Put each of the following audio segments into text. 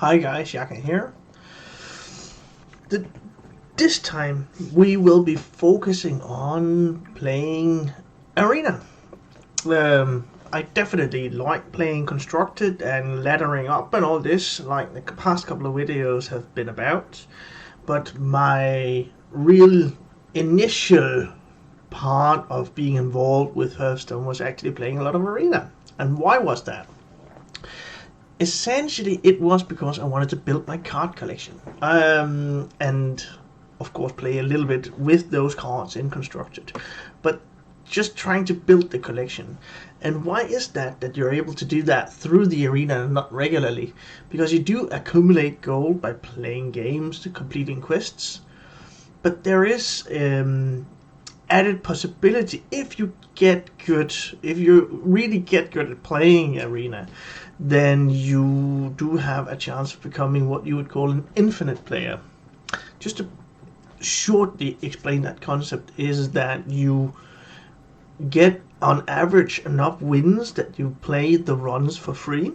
Hi guys, Yacca here. This time we will be focusing on playing Arena. I definitely like playing Constructed and laddering up and all this, like the past couple of videos have been about. But my real initial part of being involved with Hearthstone was actually playing a lot of Arena. And why was that? Essentially, it was because I wanted to build my card collection. And of course play a little bit with those cards in Constructed. But just trying to build the collection. And why is that you're able to do that through the arena and not regularly? Because you do accumulate gold by playing games, completing quests. But there is added possibility if you really get good at playing arena, then you do have a chance of becoming what you would call an infinite player. Just to shortly explain that concept is that you get on average enough wins that you play the runs for free.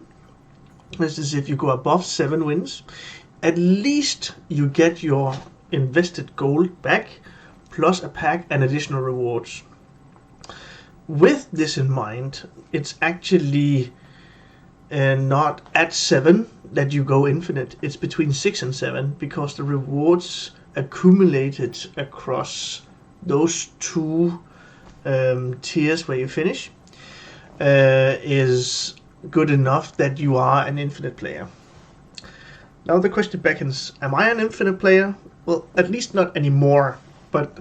This is if you go above 7 wins, at least you get your invested gold back plus a pack and additional rewards. With this in mind, it's actually not at 7 that you go infinite. It's between 6 and 7 because the rewards accumulated across those two tiers where you finish is good enough that you are an infinite player. Now the question beckons, am I an infinite player? Well, at least not anymore, but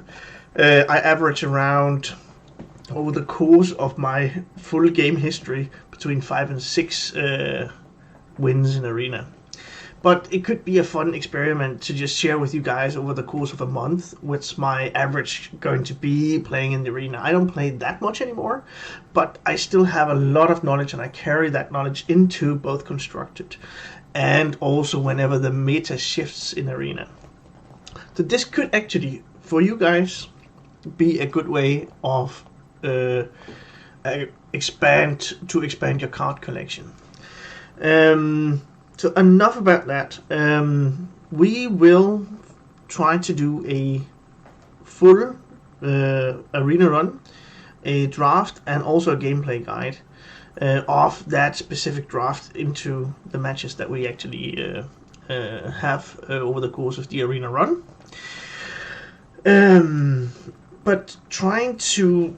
I average around, over the course of my full game history, between 5 and 6 wins in Arena. But it could be a fun experiment to just share with you guys over the course of a month what's my average going to be playing in the arena. I don't play that much anymore, but I still have a lot of knowledge and I carry that knowledge into both Constructed and also whenever the meta shifts in arena. So this could actually, for you guys, be a good way of expand your card collection. So enough about that. We will try to do a full arena run, a draft, and also a gameplay guide of that specific draft into the matches that we actually have over the course of the arena run. But trying to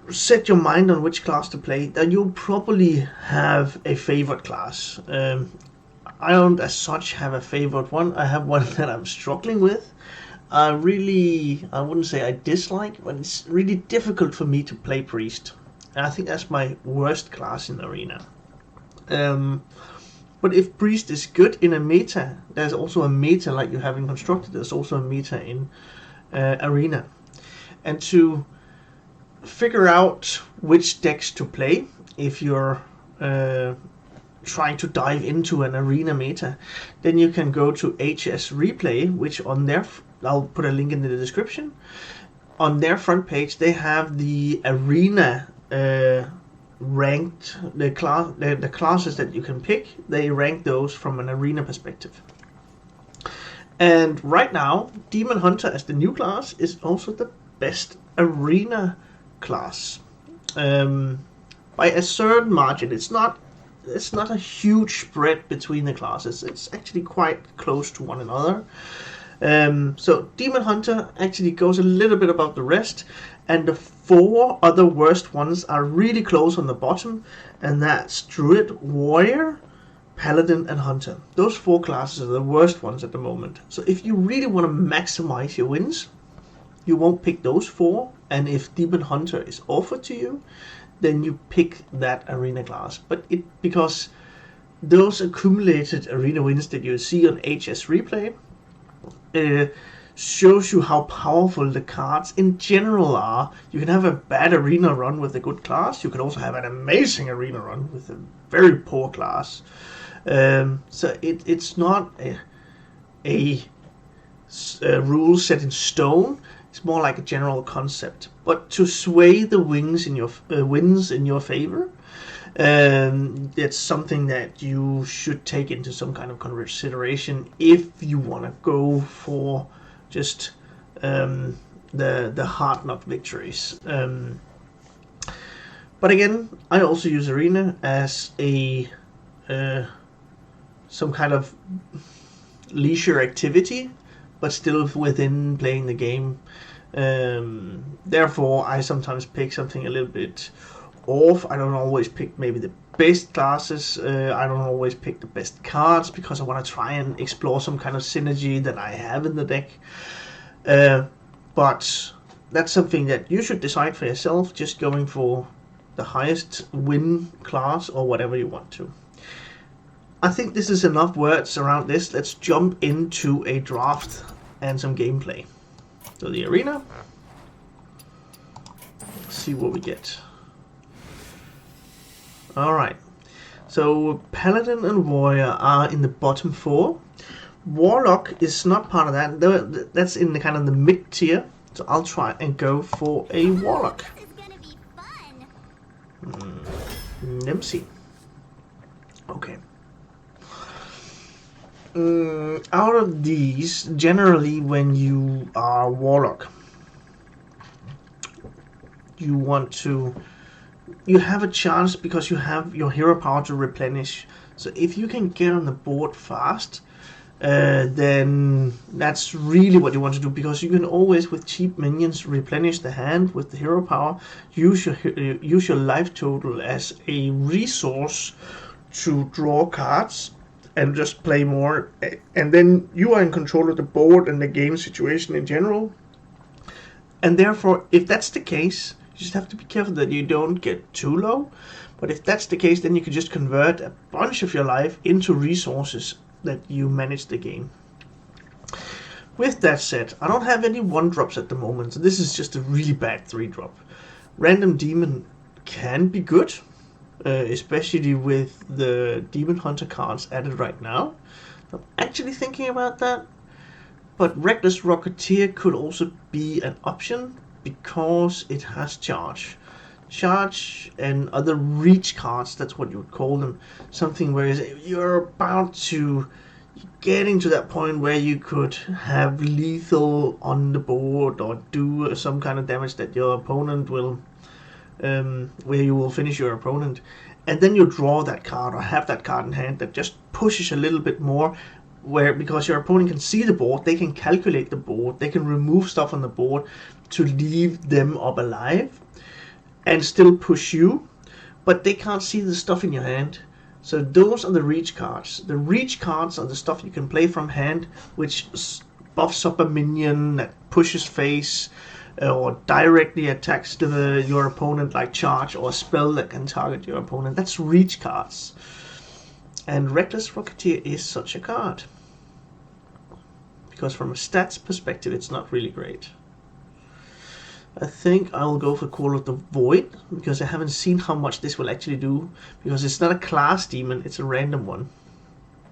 set your mind on which class to play, then you'll probably have a favorite class. I don't as such have a favorite one. I have one that I'm struggling with. I wouldn't say I dislike, but it's really difficult for me to play Priest. And I think that's my worst class in Arena. But if Priest is good in a meta, there's also a meta like you have in Constructed. There's also a meta in Arena. And to figure out which decks to play, if you're trying to dive into an arena meta, then you can go to HS Replay, which on their, I'll put a link in the description. On their front page, they have the arena ranked, the classes that you can pick. They rank those from an arena perspective. And right now, Demon Hunter as the new class is also the best arena class. By a certain margin. It's not a huge spread between the classes. It's actually quite close to one another. So Demon Hunter actually goes a little bit above the rest, and the 4 other worst ones are really close on the bottom, and that's Druid, Warrior, Paladin, and Hunter. Those 4 classes are the worst ones at the moment. So if you really want to maximize your wins, you won't pick those 4, and if Demon Hunter is offered to you, then you pick that arena class. But because those accumulated arena wins that you see on HS Replay shows you how powerful the cards in general are. You can have a bad arena run with a good class. You can also have an amazing arena run with a very poor class. So it's not a rule set in stone. It's more like a general concept. But to sway the wins in your favor, It's something that you should take into some kind of consideration if you want to go for just the hard knock victories. But again, I also use Arena as a some kind of leisure activity, but still within playing the game. Therefore, I sometimes pick something a little bit off. I don't always pick maybe the best classes. I don't always pick the best cards because I want to try and explore some kind of synergy that I have in the deck. But that's something that you should decide for yourself, just going for the highest win class or whatever you want to. I think this is enough words around this. Let's jump into a draft and some gameplay. So the arena. Let's see what we get. Alright. So Paladin and Warrior are in the bottom 4. Warlock is not part of that. That's in the kind of the mid tier. So I'll try and go for a Warlock. Let me see. Okay. Out of these, generally when you are Warlock, you have a chance because you have your hero power to replenish. So if you can get on the board fast, then that's really what you want to do, because you can always with cheap minions replenish the hand with the hero power. Use your life total as a resource to draw cards and just play more, and then you are in control of the board and the game situation in general. And therefore, if that's the case, you just have to be careful that you don't get too low. But if that's the case, then you can just convert a bunch of your life into resources that you manage the game. With that said, I don't have any 1-drops at the moment, so this is just a really bad 3-drop. Random Demon can be good, especially with the Demon Hunter cards added right now. I'm actually thinking about that, but Reckless Rocketeer could also be an option because it has charge and other reach cards. That's what you would call them. Something where you're about to getting to that point where you could have lethal on the board or do some kind of damage that your opponent will where you will finish your opponent, and then you draw that card or have that card in hand that just pushes a little bit more, where because your opponent can see the board, they can calculate the board, they can remove stuff on the board to leave them up alive and still push you, but they can't see the stuff in your hand. So those are the reach cards. The reach cards are the stuff you can play from hand, which buffs up a minion that pushes face, or directly attacks your opponent, like charge, or a spell that can target your opponent. That's reach cards. And Reckless Rocketeer is such a card. Because from a stats perspective, it's not really great. I think I'll go for Call of the Void, because I haven't seen how much this will actually do. Because it's not a class demon, it's a random one.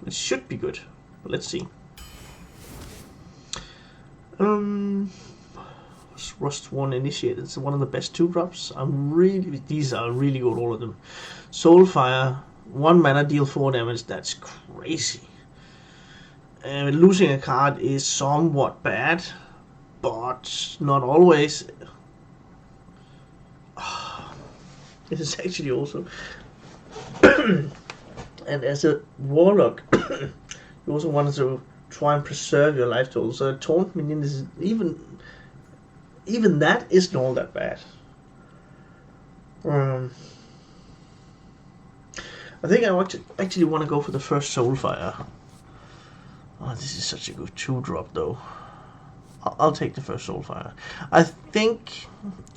It should be good, but let's see. Rust 1 Initiate, it's one of the best 2-drops. These are really good, all of them. Soulfire, 1 mana, deal 4 damage, that's crazy. Losing a card is somewhat bad, but not always. It is actually also and as a Warlock you also want to try and preserve your life total, so a taunt minion is even that isn't all that bad. I think I actually want to go for the first Soulfire. Oh, this is such a good 2-drop though. I'll take the first Soulfire. I think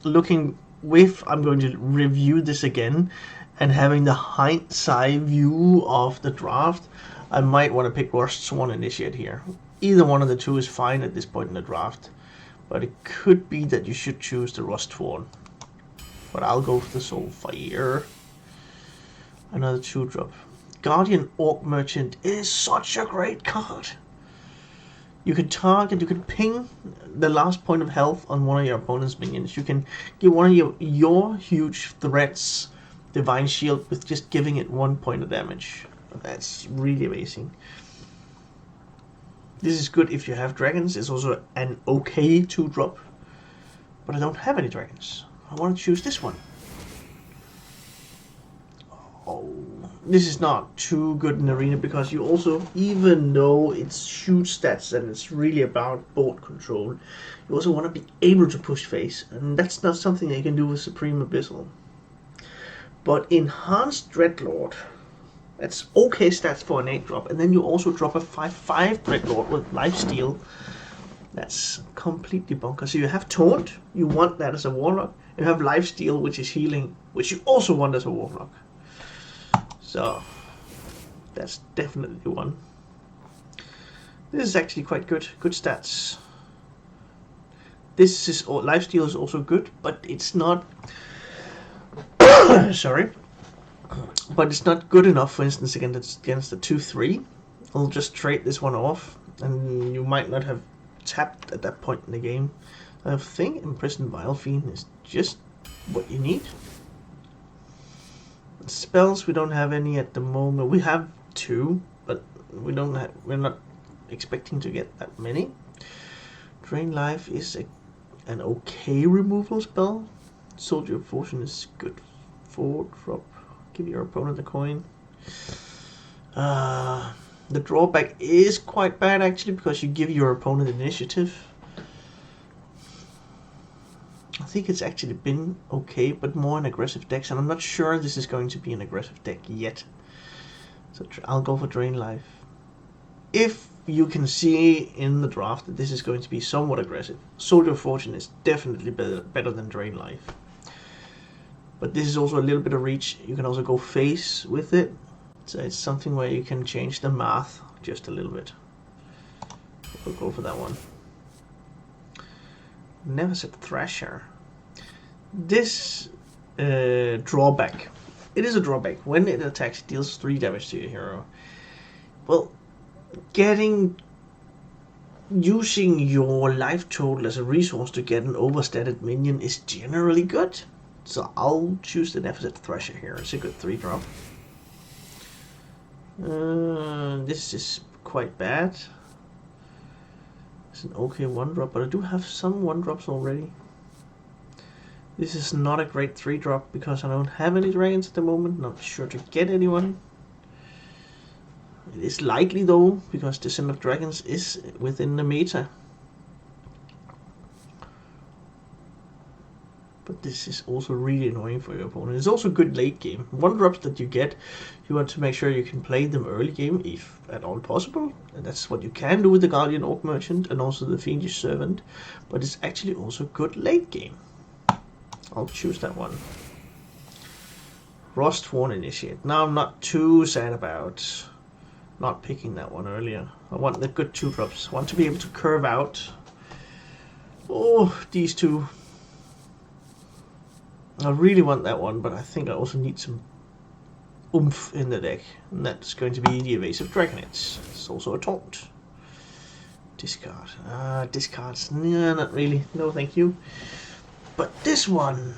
I'm going to review this again and having the hindsight view of the draft, I might want to pick Rust 1 Initiate here. Either one of the two is fine at this point in the draft, but it could be that you should choose the Rust 1. But I'll go for the Soulfire. Another 2-drop. Guardian Orc Merchant is such a great card. You can target, you can ping the last point of health on one of your opponent's minions. You can give one of your huge threats Divine Shield with just giving it 1 point of damage. That's really amazing. This is good if you have dragons. It's also an okay 2-drop. But I don't have any dragons. I want to choose this one. Oh, this is not too good in Arena because you also, even though it's huge stats and it's really about board control, you also want to be able to push face. And that's not something that you can do with Supreme Abyssal. But Enhanced Dreadlord, that's okay stats for an 8-drop. And then you also drop a 5/5 Dreadlord with Lifesteal. That's completely bonkers. So you have Taunt, you want that as a Warlock. You have Lifesteal, which is healing, which you also want as a Warlock. So, that's definitely one. This is actually quite good. Good stats. This is Lifesteal is also good, but it's not... sorry. But it's not good enough, for instance, against the 2/3. I'll just trade this one off, and you might not have tapped at that point in the game. I think Imprisoned Vile Fiend is just what you need. Spells, we don't have any at the moment. We have 2, but we're not expecting to get that many. Drain Life is an okay removal spell. Soldier of Fortune is good. 4-drop. Give your opponent a coin. The drawback is quite bad actually because you give your opponent initiative. I think it's actually been okay, but more in aggressive decks, and I'm not sure this is going to be an aggressive deck yet. So I'll go for Drain Life. If you can see in the draft that this is going to be somewhat aggressive, Soldier of Fortune is definitely better than Drain Life. But this is also a little bit of reach. You can also go face with it. So it's something where you can change the math just a little bit. We'll go for that one. Never said Thrasher. This drawback. It is a drawback. When it attacks, it deals 3 damage to your hero. Well, using your life total as a resource to get an overstated minion is generally good. So I'll choose the Neverset Thrasher here. It's a good 3-drop. This is quite bad. It's an okay 1-drop, but I do have some 1-drops already. This is not a great 3-drop because I don't have any dragons at the moment. Not sure to get anyone. It is likely though, because Descent of Dragons is within the meta. But this is also really annoying for your opponent. It's also good late game. 1-drops that you get, you want to make sure you can play them early game if at all possible. And that's what you can do with the Guardian Orc Merchant and also the Fiendish Servant. But it's actually also good late game. I'll choose that one. Rostworn Initiate. Now I'm not too sad about not picking that one earlier. I want the good 2-drops. I want to be able to curve out. Oh, these two. I really want that one, but I think I also need some oomph in the deck. And that's going to be the Evasive Dragonets. It's also a taunt. Discard. Discards. Nah, not really. No, thank you. But this one,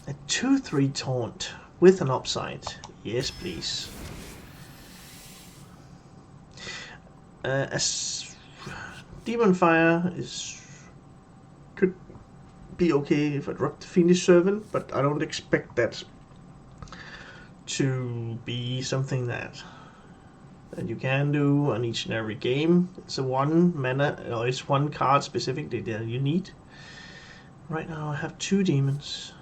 a 2/3 taunt with an upside. Yes, please. As Demon Fire could be okay if I drop the Fiendish Servant, but I don't expect that to be something that you can do on each and every game. It's a 1 mana, or it's 1 card specifically that you need. Right now I have 2 demons.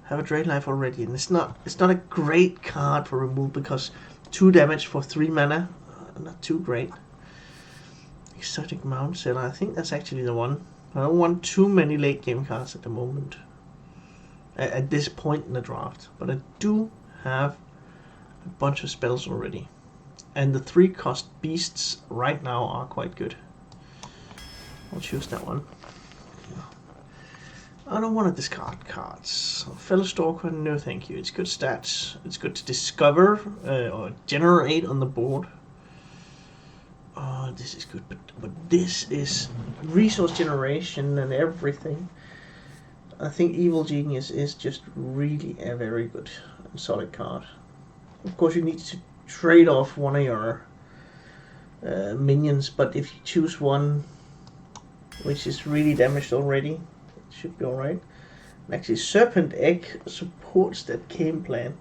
I have a Drain Life already, and it's not a great card for removal because 2 damage for 3 mana, not too great. Exotic Mount Seller, I think that's actually the one. I don't want too many late game cards at the moment. At this point in the draft. But I do have a bunch of spells already. And the 3-cost beasts right now are quite good. I'll choose that one. I don't want to discard cards. Fellow Stalker, no thank you. It's good stats. It's good to discover or generate on the board. Oh, this is good, but this is resource generation and everything. I think Evil Genius is just really a very good and solid card. Of course, you need to trade off one of your minions, but if you choose one which is really damaged already, it should be alright. Actually, Serpent Egg supports that game plan.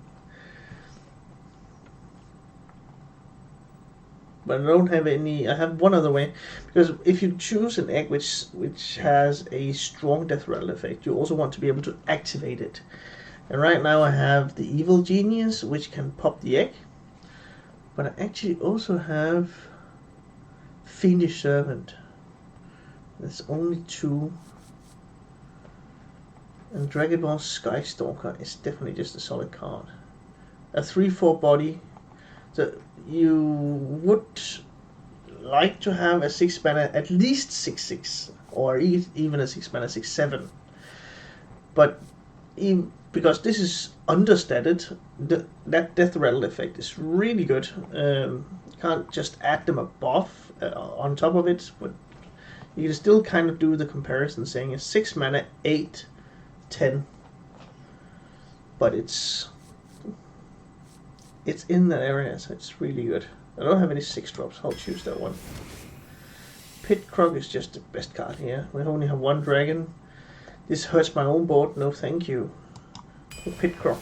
But I don't have any. I have one other way, because if you choose an egg which has a strong death rattle effect, you also want to be able to activate it. And right now I have the Evil Genius, which can pop the egg, but I actually also have Fiendish Servant. There's only 2. And Dragon Ball Skystalker is definitely just a solid card. A 3/4 body. So you would like to have a 6 mana, at least 6/6, or even a 6 mana 6/7. But because this is understated, that death rattle effect is really good. You can't just add them above on top of it, but you can still kind of do the comparison, saying a 6 mana 8/10, but it's in that area, so it's really good. I don't have any 6-drops, I'll choose that one. Pit Croc is just the best card here. We only have 1 dragon. This hurts my own board, no thank you. Pit Croc.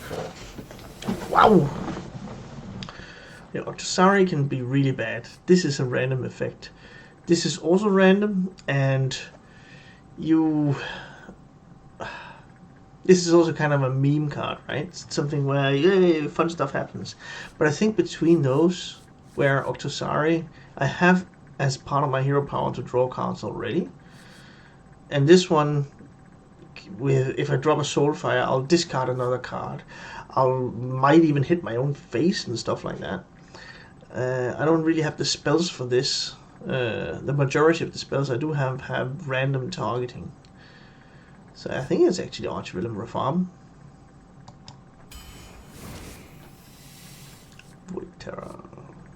Wow! The Octosari can be really bad. This is a random effect. This is also random, and this is also kind of a meme card, right? It's something where, yay, fun stuff happens. But I think between those, where Octosari, I have as part of my hero power to draw cards already. And this one, if I drop a Soulfire, I'll discard another card. Might even hit my own face and stuff like that. I don't really have the spells for this. The majority of the spells I do have random targeting. So I think it's actually Archvillain Reform. Void Terror.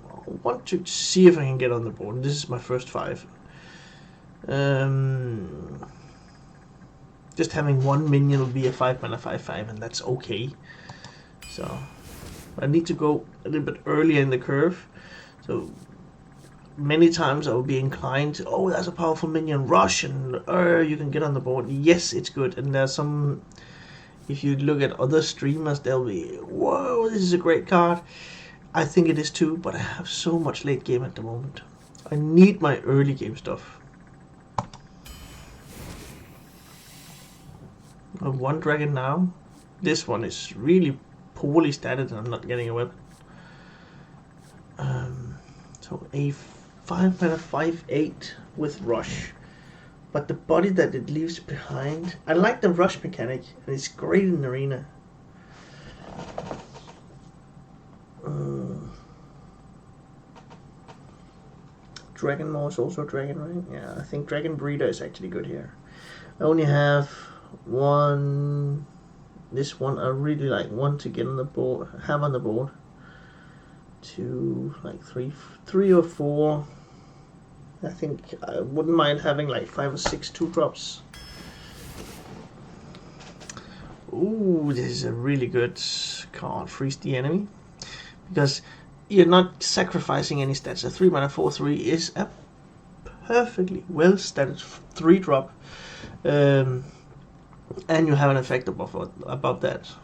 I want to see if I can get on the board. This is my first 5. Just having 1 minion will be a 5 mana 5/5, and that's okay. So I need to go a little bit earlier in the curve. So many times I will be inclined to, oh, that's a powerful minion, rush, and you can get on the board. Yes, it's good. And there's some, if you look at other streamers, they'll be, whoa, this is a great card. I think it is too, but I have so much late game at the moment. I need my early game stuff. I have 1 dragon now. This one is really poorly statted, and I'm not getting a weapon. So a 5 mana 5/8 with rush, but the body that it leaves behind, I like the rush mechanic, and it's great in arena. Dragon Maw is also dragon, right? Yeah, I think Dragon Breeder is actually good here. I only have 1. This one I really like. 1 to get on the board, have on the board. 2, like 3 or 4. I think I wouldn't mind having like 5 or 6 2-drops. Ooh, this is a really good card. Freeze the enemy, because you're not sacrificing any stats. A 3 mana 4/3 is a perfectly well statted 3-drop, and you have an effect above that.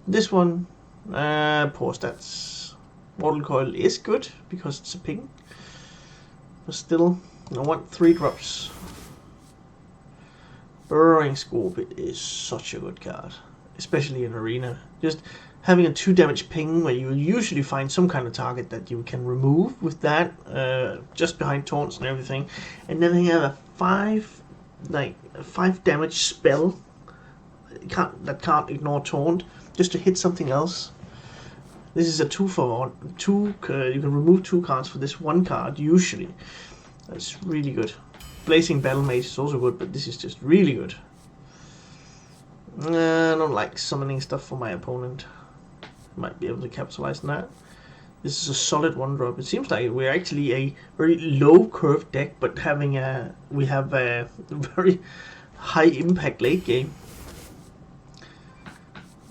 This one, poor stats. Mortal Coil is good because it's a ping, but still, I want 3-drops. Burrowing Scorpion is such a good card, especially in arena. Just having a 2 damage ping where you usually find some kind of target that you can remove with that, just behind taunts and everything, and then you have a 5 damage spell that can't ignore taunt, just to hit something else. This is a 2/1. You can remove 2 cards for this 1 card usually. That's really good. Blazing Battle Mage is also good, but this is just really good. I don't like summoning stuff for my opponent. Might be able to capitalize on that. This is a solid 1-drop. It seems like we're actually a very low curve deck, but we have a very high impact late game.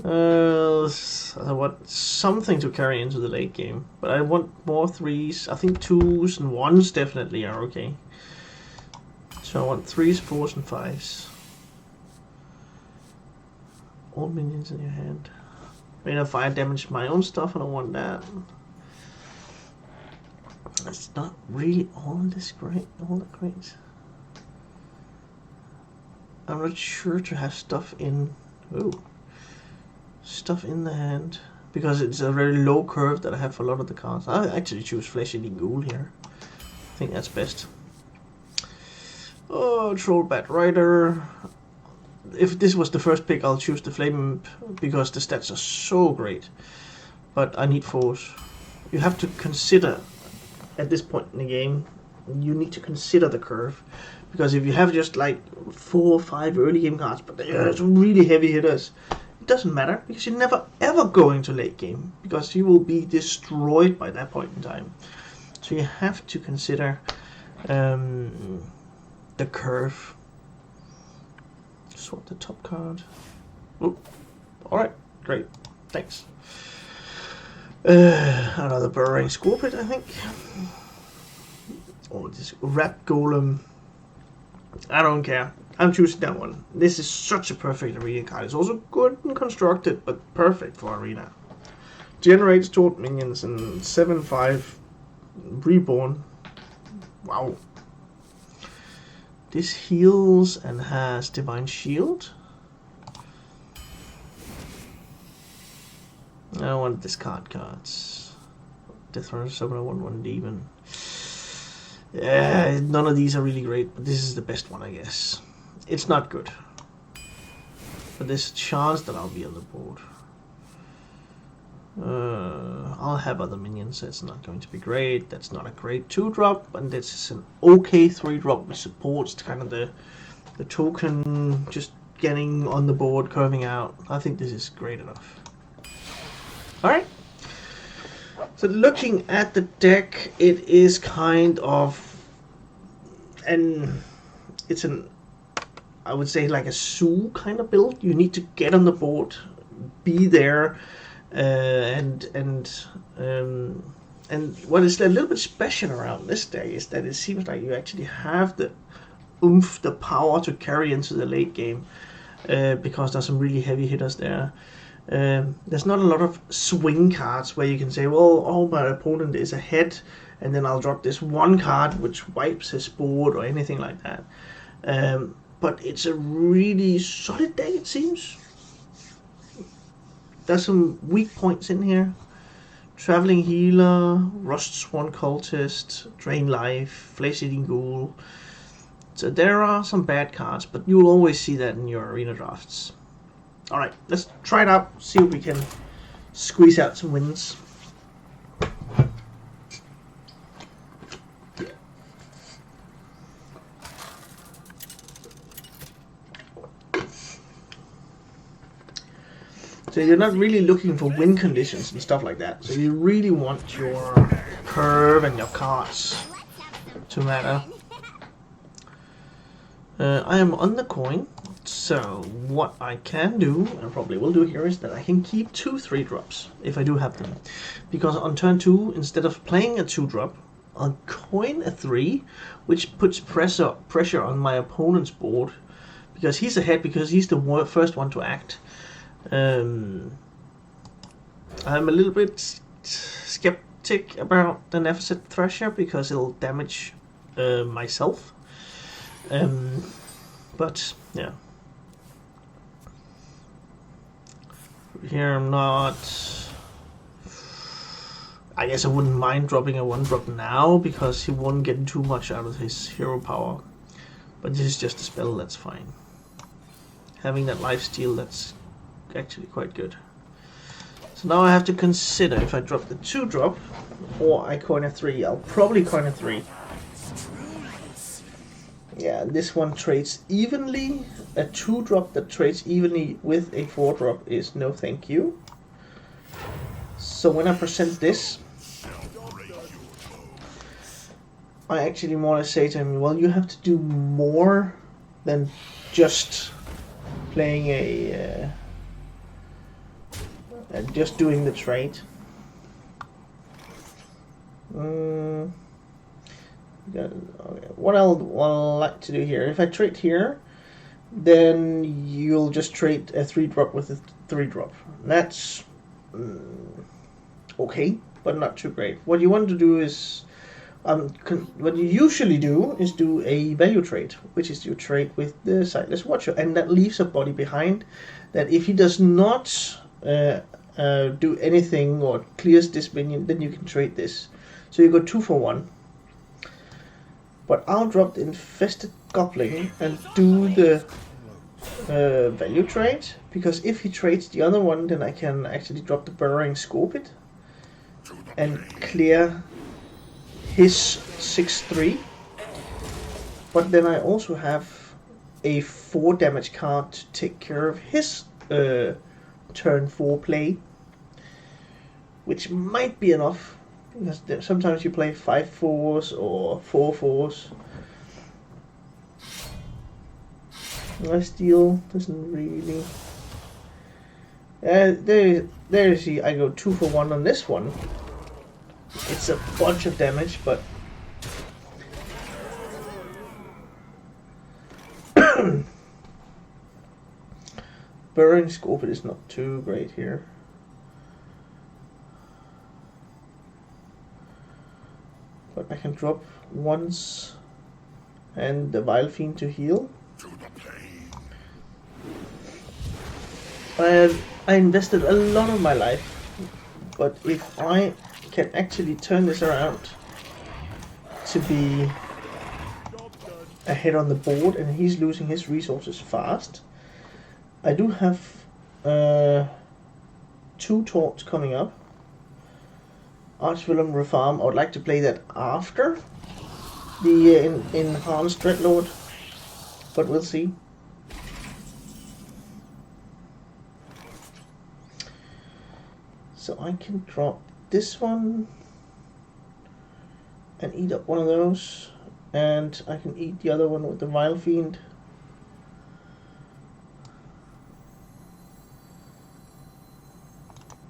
I want something to carry into the late game, but I want more 3s. I think 2s and 1s definitely are okay. So I want 3s, 4s, and 5s. All minions in your hand. I mean, if I damage my own stuff, I don't want that. It's not really all this great. All that great. I'm not sure to have stuff in. Ooh. Stuff in the hand, because it's a very low curve that I have for a lot of the cards. I actually choose Flesh Eating Ghoul here. I think that's best. Oh, Troll Bat Rider. If this was the first pick, I'll choose the Flame Imp because the stats are so great. But I need 4s. You have to consider, at this point in the game, you need to consider the curve. Because if you have just like 4 or 5 early game cards, but they're really heavy hitters, it doesn't matter, because you're never ever going to late game, because you will be destroyed by that point in time. So you have to consider the curve. Swap the top card. Oh, alright, great, thanks. Another Burrowing Scorpion, I think. Oh, this Rat Golem. I don't care. I'm choosing that one. This is such a perfect arena card. It's also good and constructed, but perfect for arena. Generates taunt minions and 7/5 reborn. Wow. This heals and has Divine Shield. I don't want to discard cards. Death Runner, Summoner, 1/1 Demon. Yeah, none of these are really great, but this is the best one, I guess. It's not good, but there's a chance that I'll be on the board. I'll have other minions, so it's not going to be great. That's not a great 2-drop, and this is an okay 3-drop which supports kind of the token just getting on the board, curving out. I think this is great enough. Alright. So looking at the deck, it is kind of I would say like a Zoo kind of build. You need to get on the board, be there, and what is a little bit special around this deck is that it seems like you actually have the oomph, the power to carry into the late game, because there's some really heavy hitters there. There's not a lot of swing cards where you can say, well, oh, my opponent is ahead, and then I'll drop this one card which wipes his board or anything like that. But it's a really solid deck, it seems. There's some weak points in here. Traveling Healer, Rust Sworn Cultist, Drain Life, Flesh Eating Ghoul. So there are some bad cards, but you'll always see that in your arena drafts. Alright, let's try it out, see if we can squeeze out some wins. So you're not really looking for win conditions and stuff like that. So you really want your curve and your cards to matter. I am on the coin. So what I can do, and probably will do here, is that I can keep 2 3-drops if I do have them. Because on turn 2, instead of playing a 2-drop, I'll coin a 3, which puts pressure on my opponent's board. Because he's ahead, because he's the first one to act. I'm a little bit skeptic about the Nephicid Thresher, because it'll damage myself. But, yeah. Here I'm not... I guess I wouldn't mind dropping a 1-drop now, because he won't get too much out of his hero power. But this is just a spell, that's fine. Having that lifesteal, that's actually quite good. So now I have to consider if I drop the 2-drop, or I coin a 3. I'll probably coin a 3. Yeah, this one trades evenly. A 2-drop that trades evenly with a 4-drop is no thank you. So when I present this, I actually want to say to him, well, you have to do more than just playing just doing the trade. What I'll like to do here, if I trade here, then you'll just trade a 3-drop with a 3-drop. That's okay, but not too great. What you want to do is, what you usually do is do a value trade, which is you trade with the Sightless Watcher, and that leaves a body behind that if he does not do anything or clears this minion, then you can trade this. So you go 2 for 1. But I'll drop the Infested Goblin and do the value trade, because if he trades the other one, then I can actually drop the Burrowing Scorpion and clear his 6/3. But then I also have a 4 damage card to take care of his turn 4 play, which might be enough, because sometimes you play 5/4s or 4/4s. My steel doesn't really. There you see, I go 2 for 1 on this one. It's a bunch of damage, but Burrowing Scorpion is not too great here. But I can drop once and the Vile Fiend to heal. I invested a lot of my life, but if I can actually turn this around to be ahead on the board and he's losing his resources fast, I do have 2 taunts coming up. Archvillain Refarm, I would like to play that after the Enhanced Dreadlord, but we'll see. So I can drop this one and eat up one of those, and I can eat the other one with the Vile Fiend.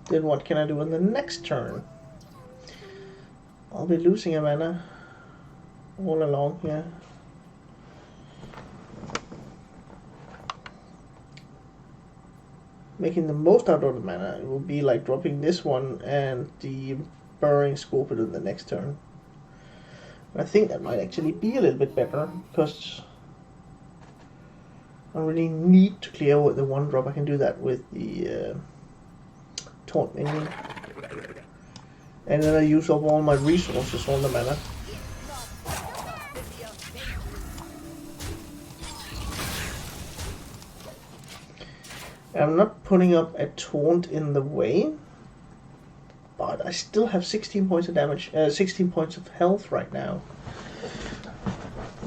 Then what can I do on the next turn? I'll be losing a mana all along here. Making the most out of the mana, it will be like dropping this one and the Burrowing Scorpion in the next turn. I think that might actually be a little bit better, because I really need to clear with the 1-drop. I can do that with the Taunt minion. And then I use up all my resources on the mana. I'm not putting up a taunt in the way, but I still have 16 points of damage, 16 points of health right now.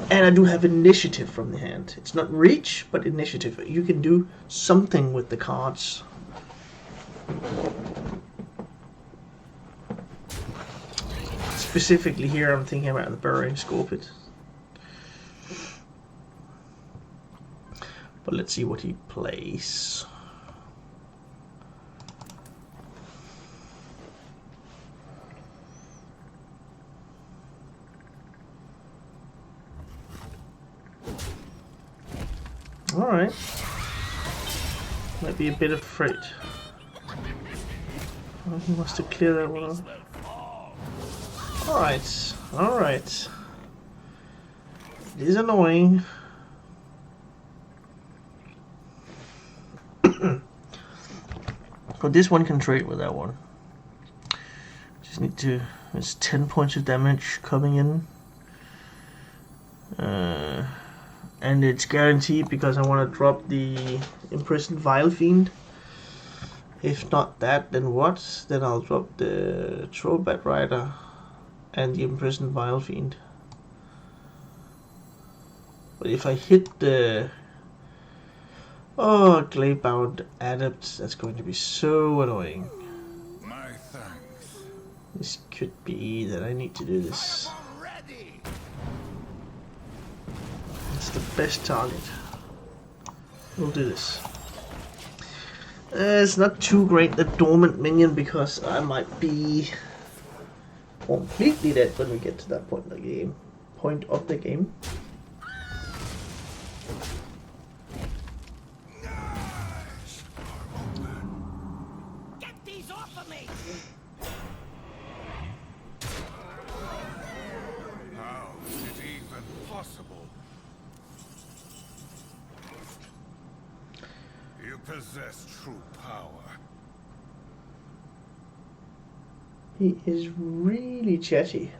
And I do have initiative from the hand. It's not reach, but initiative. You can do something with the cards. Specifically here, I'm thinking about the Burrowing Scorpion. But let's see what he plays. Alright. Might be a bit afraid. Oh, he must have cleared that one off. Alright, alright. It is annoying. But this one can trade with that one. Just need to... There's 10 points of damage coming in. And it's guaranteed because I want to drop the Imprisoned Vile Fiend. If not that, then what? Then I'll drop the Trollbat Rider and the Imprisoned Vile Fiend. But if I hit the Glade-bound Adept, that's going to be so annoying. My thanks. This could be that I need to do this. It's the best target. We'll do this. It's not too great, the dormant minion, because I might be completely dead when we get to that point of the game. Get these off of me! How is it even possible? You possess true power. He is really chatty.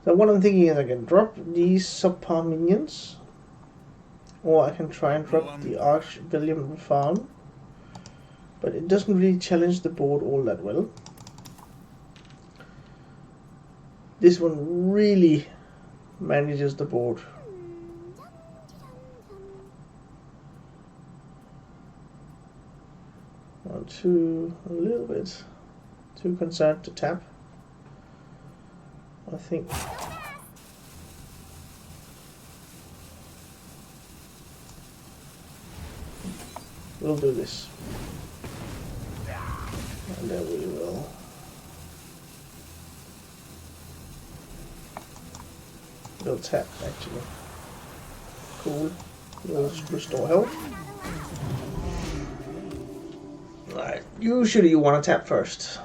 So what I'm thinking is I can drop these subpar minions, or I can try and drop the Arch-William farm, but it doesn't really challenge the board all that well. This one really manages the board. I'm a little bit too concerned to tap. I think we'll do this. And then we will we'll tap actually. Cool. We'll restore health. Alright, usually you want to tap first.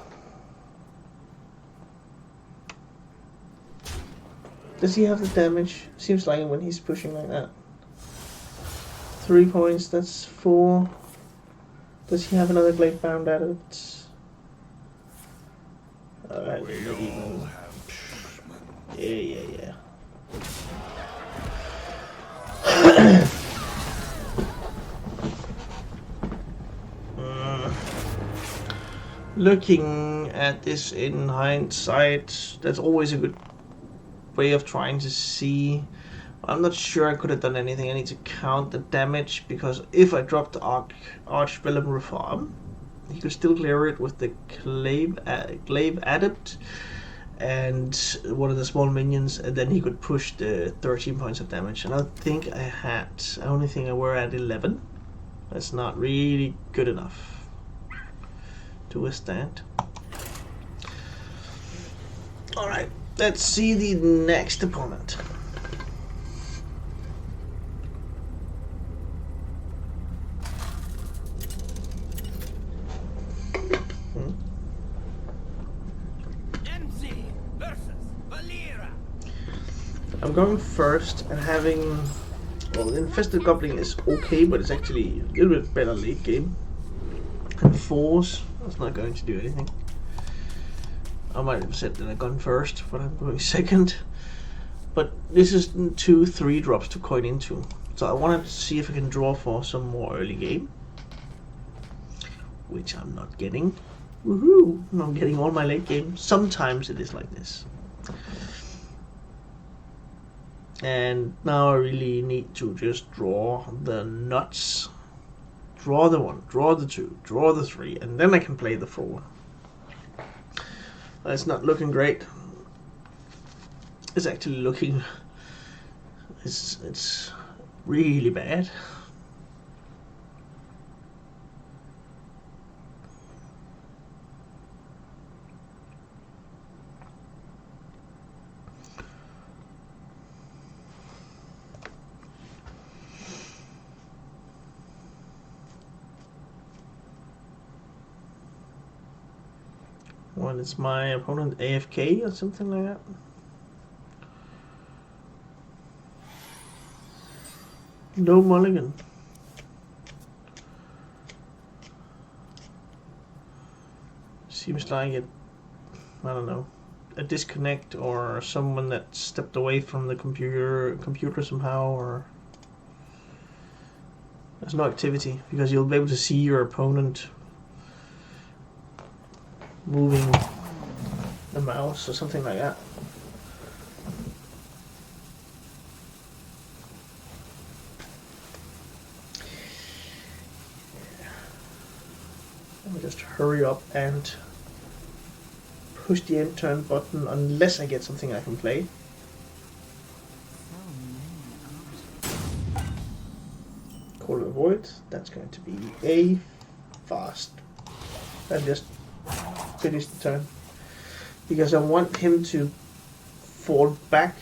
Does he have the damage? Seems like when he's pushing like that. 3 points, that's 4. Does he have another Glade Bound Adept? Alright, even. Yeah. Looking at this in hindsight, that's always a good way of trying to see. I'm not sure I could have done anything. I need to count the damage, because if I dropped the Arch-William Reform, he could still clear it with the Glaive Adept and one of the small minions, and then he could push the 13 points of damage. And I think I only think I were at 11. That's not really good enough to withstand. Alright, let's see the next opponent. I'm going first and having, well, the Infested Goblin is okay, but it's actually a little bit better late game. And Force, that's not going to do anything. I might have said that I gone first, but I'm going second. But this is 2-3 drops to coin into. So I wanted to see if I can draw for some more early game. Which I'm not getting. Woohoo! I'm getting all my late game. Sometimes it is like this. And now I really need to just draw the nuts. Draw the 1, draw the 2, draw the 3, and then I can play the 4. It's not looking great. It's actually looking... It's really bad. When it's my opponent AFK or something like that. No mulligan. Seems like it, I don't know, a disconnect or someone that stepped away from the computer somehow, or there's no activity, because you'll be able to see your opponent moving the mouse or something like that. I'll just hurry up and push the end turn button unless I get something I can play. Call of the Void, that's going to be a fast. And just finish the turn. Because I want him to fall back,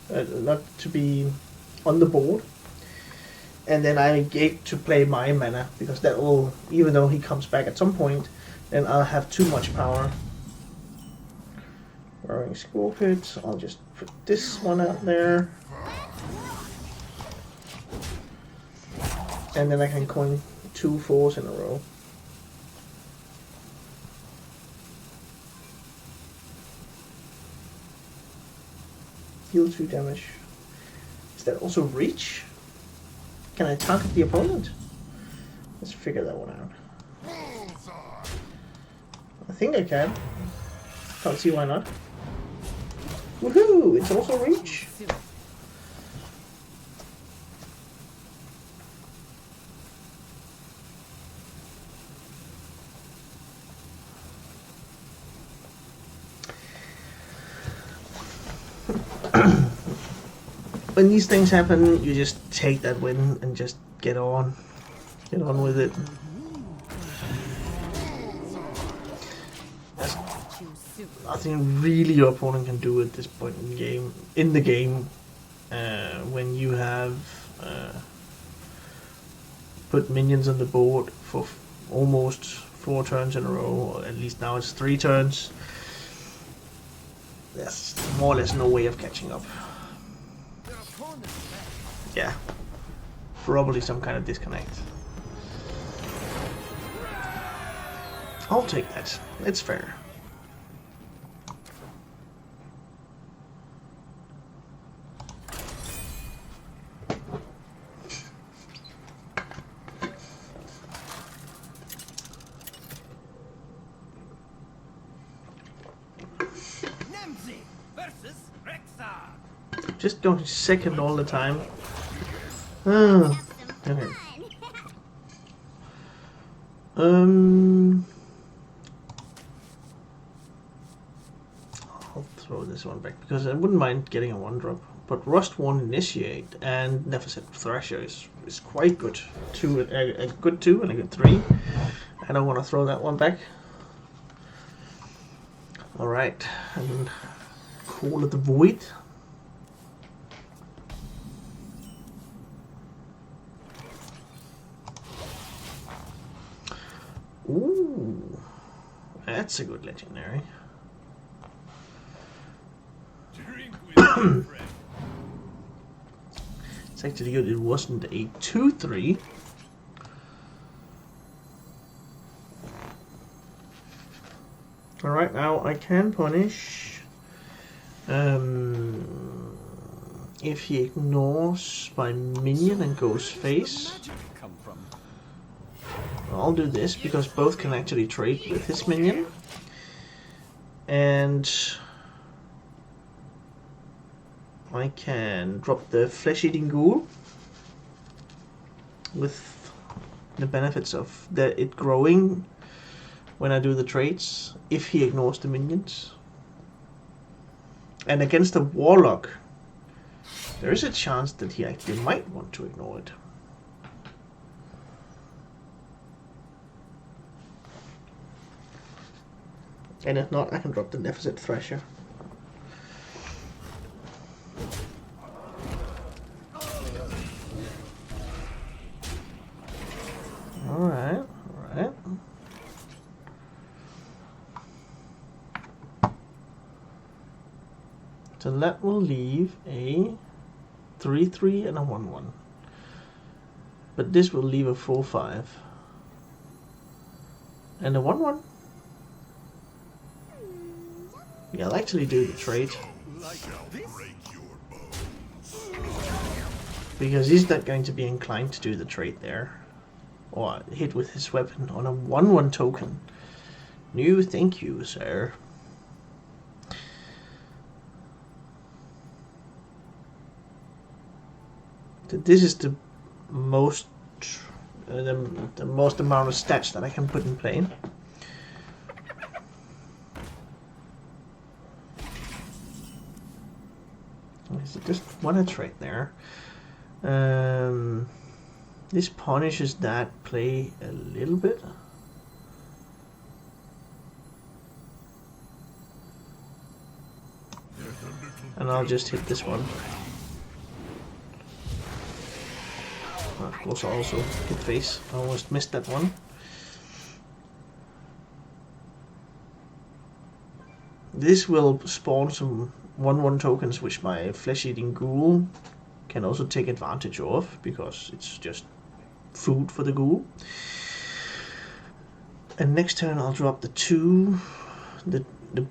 not to be on the board. And then I get to play my mana, because that will, even though he comes back at some point, then I'll have too much power. Roaring Scorpit, I'll just put this one out there. And then I can coin 2 4s in a row. Deal 2 damage. Is that also reach? Can I target the opponent? Let's figure that one out. I think I can. Can't see why not. Woohoo! It's also reach. When these things happen, you just take that win and just get on with it. There's nothing really your opponent can do at this point in the game, when you have put minions on the board for almost 4 turns in a row, or at least now it's 3 turns. There's more or less no way of catching up. Yeah, probably some kind of disconnect. I'll take that. It's fair. Just going second all the time. Oh, okay. I'll throw this one back because I wouldn't mind getting a 1-drop. But Rust 1 Initiate and Neverset Thrasher is quite good. A good 2 and a good 3. I don't want to throw that one back. Alright, and Call of the Void. Ooh, that's a good legendary. It's actually good it wasn't a 2-3. Alright, now I can punish if he ignores my minion and goes face. I'll do this because both can actually trade with his minion. And I can drop the Flesh-Eating Ghoul with the benefits of it growing when I do the trades if he ignores the minions. And against a Warlock, there is a chance that he actually might want to ignore it. And if not, I can drop the Neverset Thrasher. Alright, alright. So that will leave a 3-3 and a 1-1. But this will leave a 4-5. And a 1-1. Yeah, I'll actually do the trade. Because he's not going to be inclined to do the trade there. Or hit with his weapon on a 1-1 token. No, thank you, sir. This is the most the most amount of stats that I can put in play. what a trade there. This punishes that play a little bit. And I'll just hit this one. Of course I also hit face. I almost missed that one. This will spawn some 1/1 tokens which my flesh-eating ghoul can also take advantage of, because it's just food for the ghoul. And next turn I'll drop the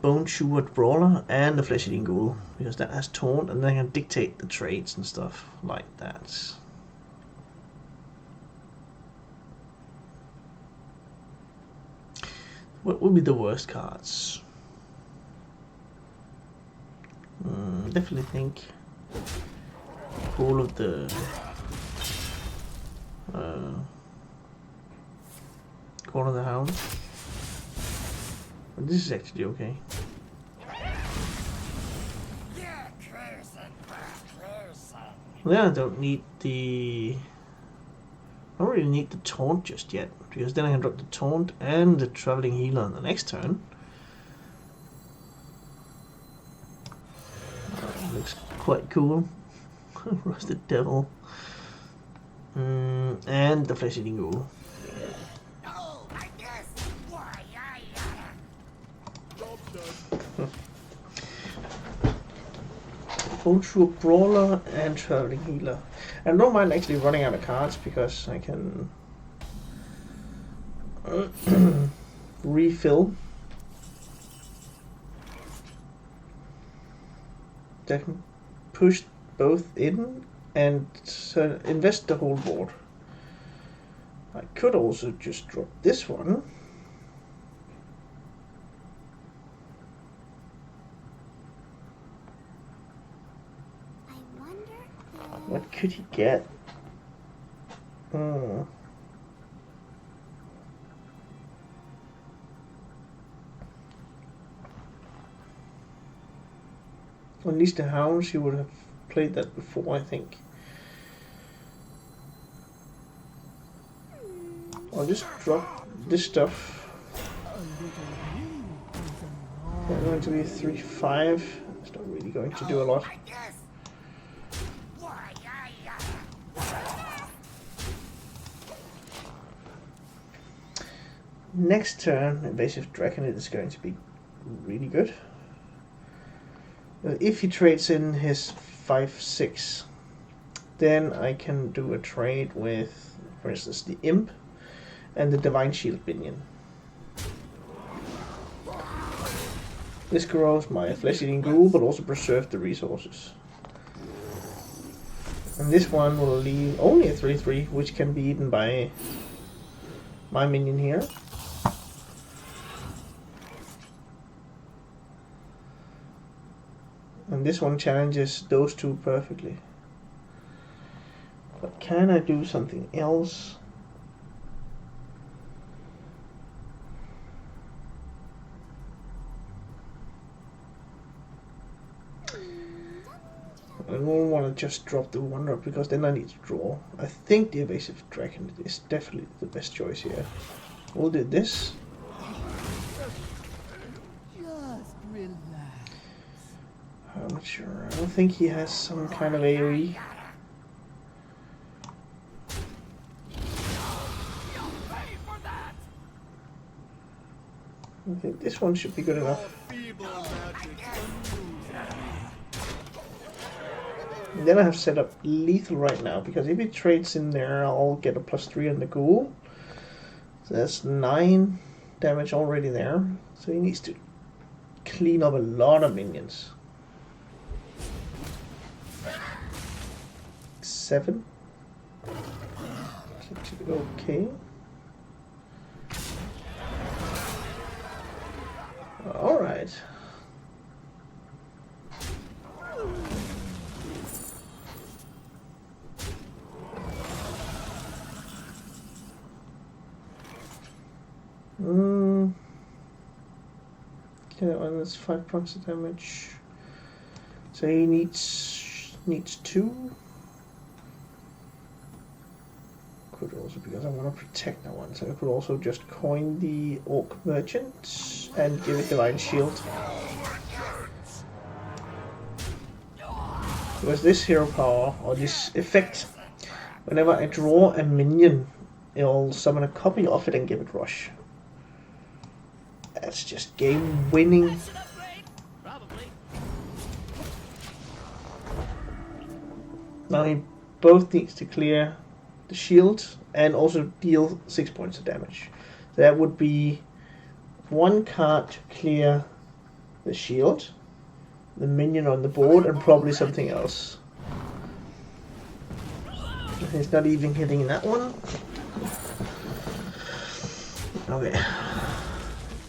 bone chewer brawler and the flesh-eating ghoul, because that has taunt, and then I can dictate the trades and stuff like that. What would be the worst cards? Definitely think all of the Corner of the Hound. But this is actually okay. Yeah, I don't need the... I don't really need the taunt just yet, because then I can drop the taunt and the traveling healer on the next turn. Looks quite cool. Rusted Devil. And the flesh-eating ghoul. Bonjour Brawler and Traveling Healer. I don't mind actually running out of cards, because I can refill. I can push both in and invest the whole board. I could also just drop this one. What could he get? At least the Hounds, he would have played that before, I think. I'll just drop this stuff. They're going to be 3-5. It's not really going to do a lot. Next turn, Invasive Draconid is going to be really good. If he trades in his 5-6, then I can do a trade with, for instance, the Imp and the Divine Shield Minion. This grows my flesh-eating ghoul, but also preserve the resources. And this one will leave only a 3-3, which can be eaten by my minion here. And this one challenges those two perfectly. But can I do something else? I don't want to just drop the 1-drop, because then I need to draw. I think the Evasive Dragon is definitely the best choice here. We'll do this. I'm not sure. I don't think he has some kind of AoE. I think this one should be good enough. And then I have set up lethal right now, because if he trades in there, I'll get a +3 on the ghoul. So that's 9 damage already there. So he needs to clean up a lot of minions. 7. Okay. All right. Okay, that one is 5 points of damage. So he needs needs 2. Could also, because I want to protect that one, so I could also just coin the Orc Merchant and give it Divine Shield. Because this hero power, or this effect, whenever I draw a minion, it'll summon a copy of it and give it Rush. That's just game winning. Now he both needs to clear the shield and also deal 6 points of damage. That would be 1 card to clear the shield, the minion on the board, and probably something else. He's not even hitting that one. Okay.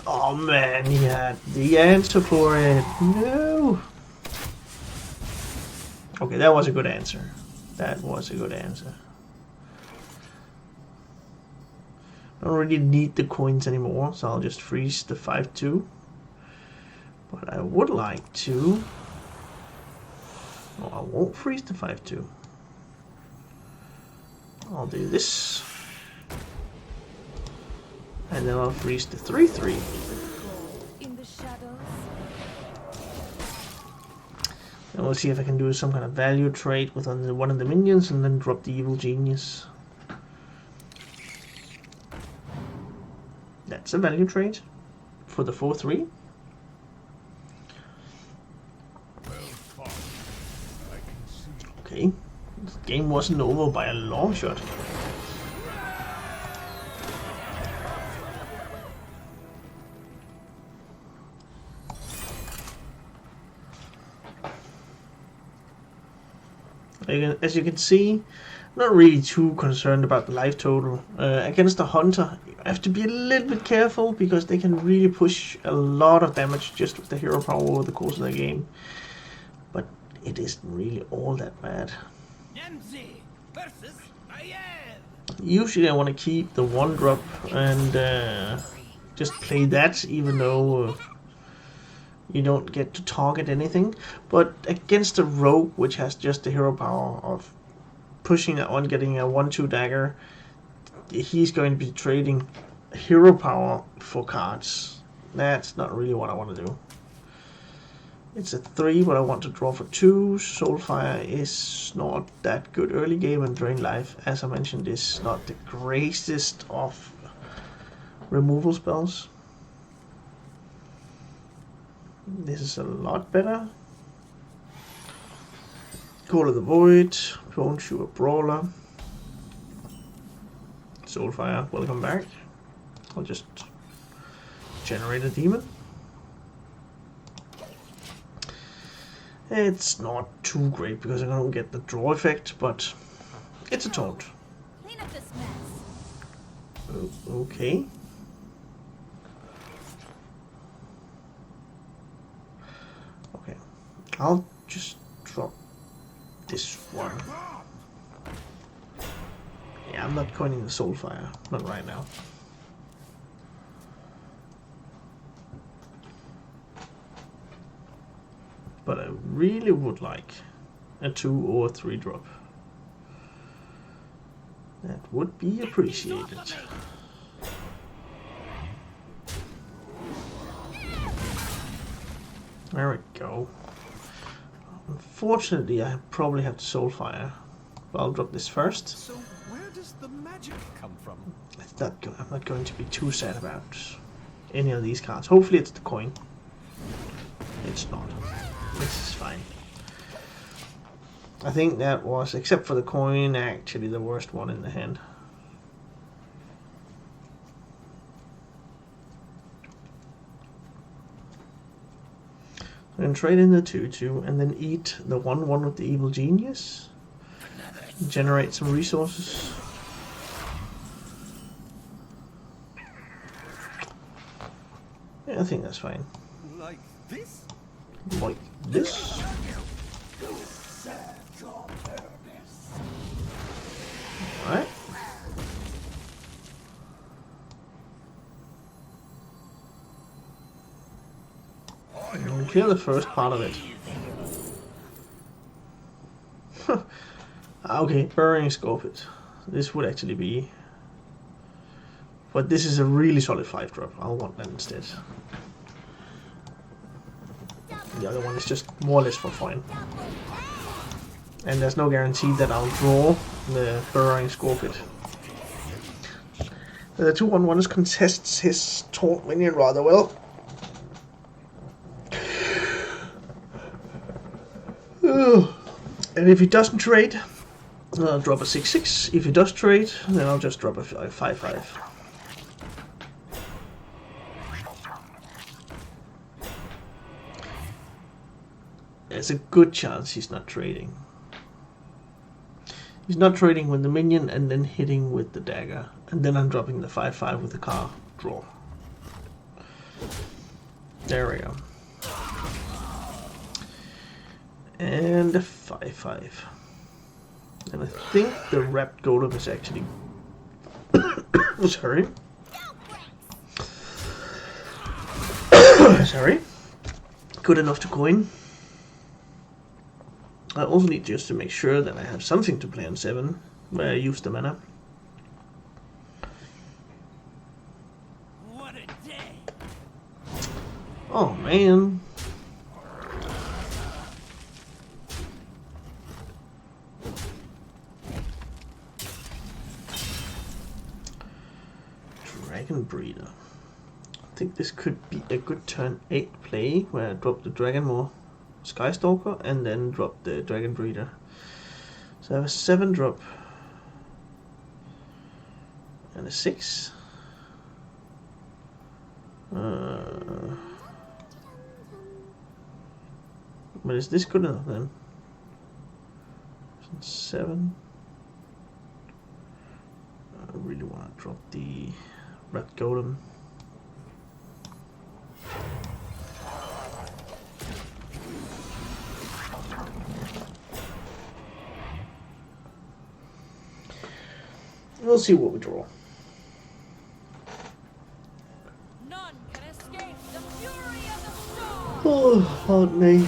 Oh man, he had the answer for it. No. Okay, that was a good answer. That was a good answer. I don't really need the coins anymore, so I'll just freeze the 5-2. But I would like to... Oh, I won't freeze the 5-2. I'll do this. And then I'll freeze the 3-3. And we'll see if I can do some kind of value trade with one of the minions and then drop the Evil Genius. That's a value trade for the 4-3. Okay, this game wasn't over by a long shot. As you can see, I'm not really too concerned about the life total. Against the Hunter, you have to be a little bit careful because they can really push a lot of damage just with the hero power over the course of the game. But it isn't really all that bad. Usually I want to keep the 1-drop and just play that, even though you don't get to target anything. But against a rogue, which has just the hero power of pushing that one, getting a 1-2 dagger, he's going to be trading hero power for cards. That's not really what I want to do. It's a 3, but I want to draw for 2. Soulfire is not that good early game, and Drain Life, as I mentioned, is not the greatest of removal spells. This is a lot better. Call of the Void, Clone Shoe Brawler, Soulfire, welcome back. I'll just generate a demon. It's not too great because I don't get the draw effect, but it's a taunt. Clean up this mess. Okay. Okay. I'll just drop this one. Yeah, I'm not coining the Soulfire. Not right now. But I really would like a 2 or 3 drop. That would be appreciated. There we go. Unfortunately, I probably have to Soulfire. But I'll drop this first. So where does the magic come from? I'm not going to be too sad about any of these cards. Hopefully it's the coin. It's not. This is fine. I think that was, except for the coin, actually the worst one in the hand. And trade in the 2-2 and then eat the 1-1 with the Evil Genius. Generate some resources. Yeah, I think that's fine. Like this? Like this. Alright. We'll clear the first part of it. Okay, Burrowing Scorpion. This would actually be... But this is a really solid 5-drop. I'll want that instead. The other one is just more or less for fun. And there's no guarantee that I'll draw the Burrowing Scorpion. The 2/1 contests his taunt minion rather well. And if he doesn't trade, I'll drop a 6/6. If he does trade, then I'll just drop a 5/5. There's a good chance he's not trading. He's not trading with the minion and then hitting with the dagger. And then I'm dropping the 5/5 with the card draw. There we go. And a 5/5. And I think the wrapped golem is actually... Sorry. Sorry. Good enough to coin. I also need just to make sure that I have something to play on 7, where I use the mana. What a day! Oh man. Dragon Breeder. I think this could be a good turn 8 play, where I drop the Dragonmaw Skystalker and then drop the Dragon Breeder. So I have a 7-drop and a 6. But is this good enough then? 7. I really want to drop the Red Golem. We'll see what we draw. None can escape the fury of the storm. Oh, pardon me.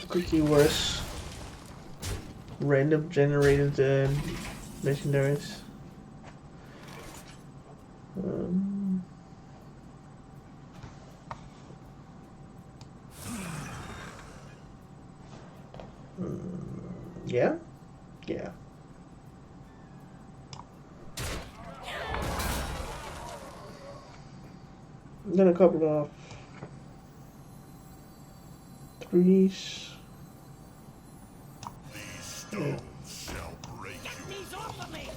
Quickly worse. Random generated legendaries. Yeah? Yeah. And then a couple of 3s. These stones shall break you. Get these off of me!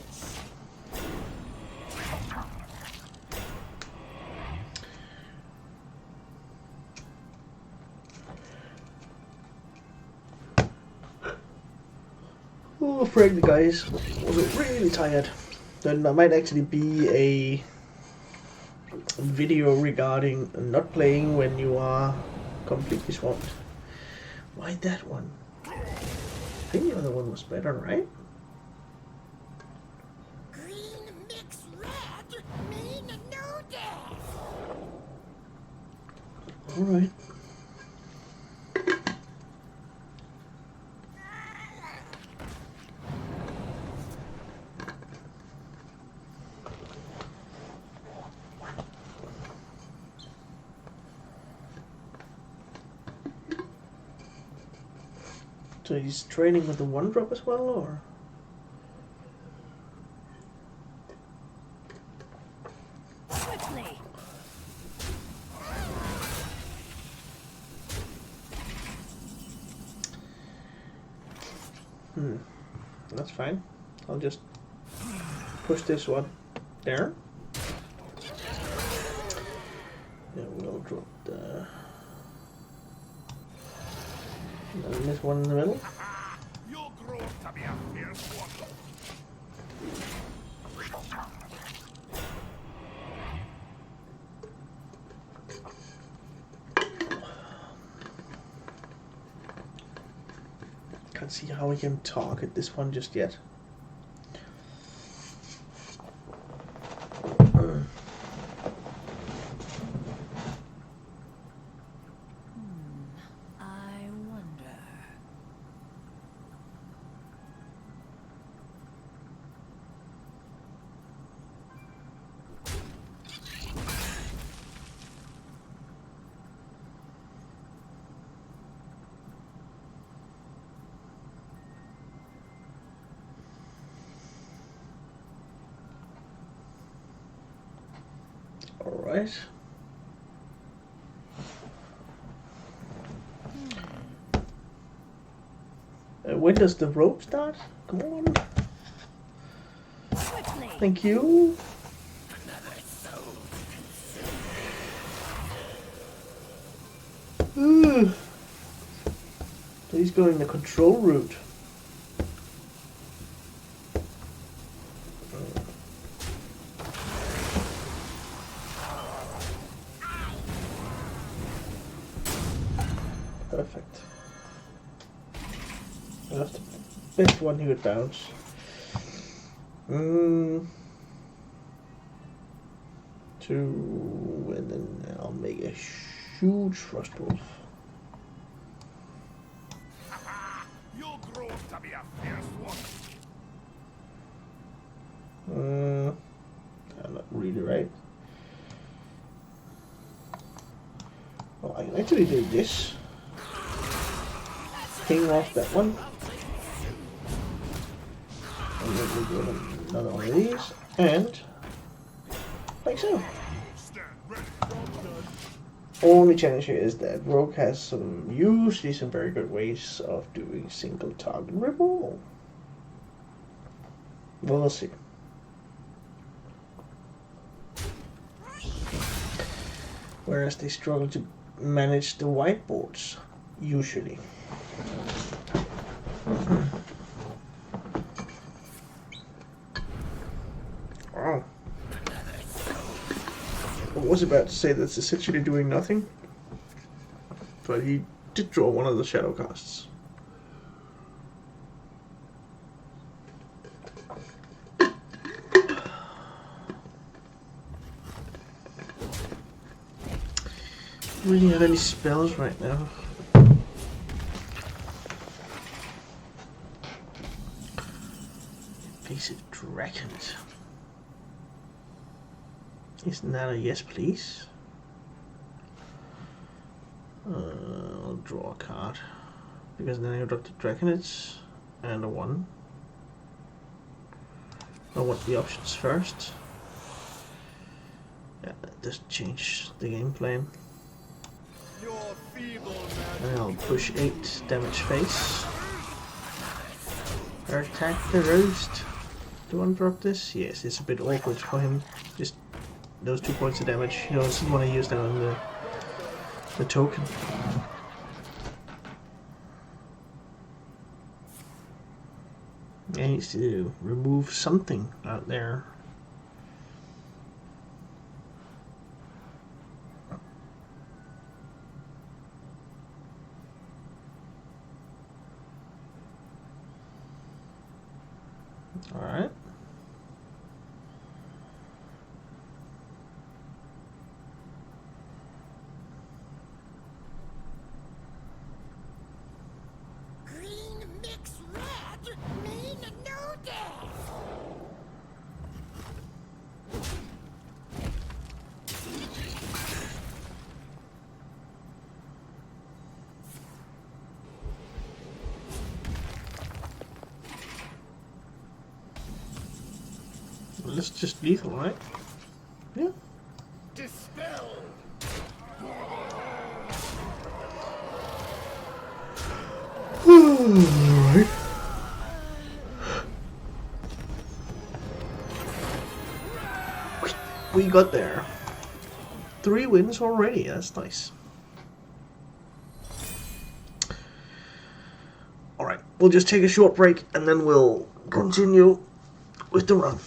Oh, frankly guys, I was really tired. Then there might actually be a video regarding not playing when you are completely swamped. Why that one? I think the other one was better, right? Green mix red mean no death. Alright. So he's trading with the 1-drop as well, or? Quickly. That's fine. I'll just push this one there. Yeah, we'll drop the... And this one in the middle. You'll grow up to be a fierce one. Can't see how we can target this one just yet. Alright. When does the rope start? Come on. Thank you. He's going the control route. Perfect. That's the best one he would bounce. Two, and then I'll make a huge frost wolf. You'll grow to be a fierce one. Not really, right? Well, I can actually do this. Ping off that one. And then we do another one of these. And like so. Stand ready. Only challenge here is that Rogue has usually some very good ways of doing single target revolve. We'll see. Whereas they struggle to manage the whiteboards, usually. Oh. I was about to say that's essentially doing nothing, but he did draw one of the shadow casts. Really have any spells right now? Invasive dragons. Isn't that a yes, please? I'll draw a card because then I got the dragonids and a 1. I want the options first. Yeah, that doesn't change the game plan. And I'll push 8 damage face. Attack the roast. Do I want to drop this? Yes, it's a bit awkward for him. Just those 2 points of damage. He doesn't want to use them on the token. He needs to remove something out there. Alright. Green mix red mean no death. Well, that's just lethal, right? Yeah. Dispel. Alright. We got there. 3 wins already, that's nice. Alright, we'll just take a short break and then we'll continue with the run.